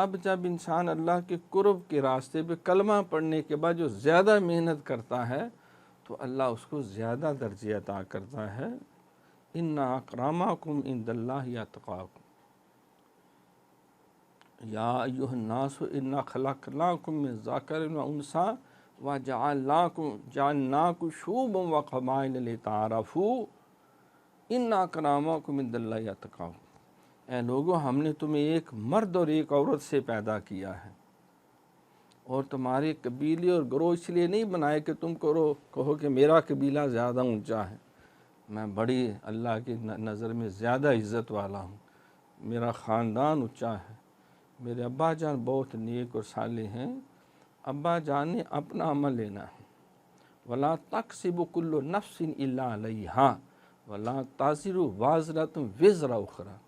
اب جب انسان اللہ کے قرب کے راستے پہ کلمہ پڑھنے کے بعد جو زیادہ محنت کرتا ہے تو اللہ اس کو زیادہ درجے عطا کرتا ہے۔ ان اکرمکم عند اللہ اتقاکم یا ایھا الناس انا خلقناکم من ذکر و انثی وجعلناکم شعوبا وقبائل لتعارفوا ان اکرمکم عند اللہ اتقاکم۔ اے لوگو، ہم نے تمہیں ایک مرد اور ایک عورت سے پیدا کیا ہے، اور تمہارے قبیلے اور گروہ اس لیے نہیں بنائے کہ تم کہو کہ میرا قبیلہ زیادہ اونچا ہے، میں بڑی اللہ کی نظر میں زیادہ عزت والا ہوں، میرا خاندان اونچا ہے، میرے ابا جان بہت نیک اور صالح ہیں۔ ابا جان نے اپنا عمل لینا ہے، وَلَا تَكْسِبُ كُلُّ نَفْسٍ إِلَّا عَلَيْهَا وَلَا تَزِرُ وَازِرَةٌ وِزْرَ أُخْرَىٰ۔